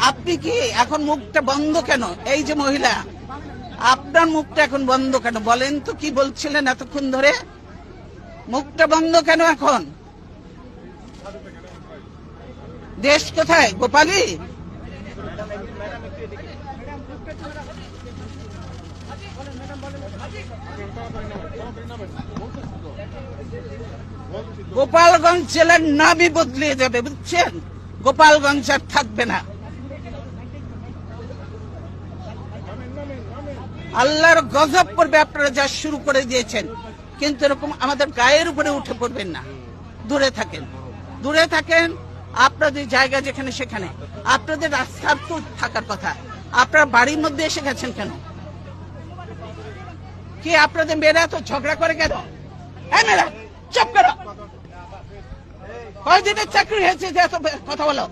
আপনি কি এখন মুখটা বন্ধ কেন? এই যে মহিলা, আপনার মুখটা এখন বন্ধ কেন বলেন তো? কি বলছিলেন এতক্ষণ ধরে? মুখটা বন্ধ কেন এখন? দেশ কোথায়? গোপালী? গোপালগঞ্জ জেলার নামই বদলে যাবে, বুঝছেন? গোপালগঞ্জ আর থাকবে না। আল্লাহর গজব পড়বে আপনারা যা শুরু করে দিয়েছেন। কিন্তু এরকম আমাদের গায়ের উপরে উঠে পড়বেন না। দূরে থাকেন, দূরে থাকেন। আপনাদের জায়গা যেখানে সেখানে। আপনাদের রাস্তার তো থাকার কথা। আপনার বাড়ির মধ্যে এসে গেছেন কেন? কি আপনাদের মেয়েরা তো ঝগড়া করে কেন? মেয়েরা চুপ করো। কয়দিনের চাকরি হয়েছে যে এত কথা বলো?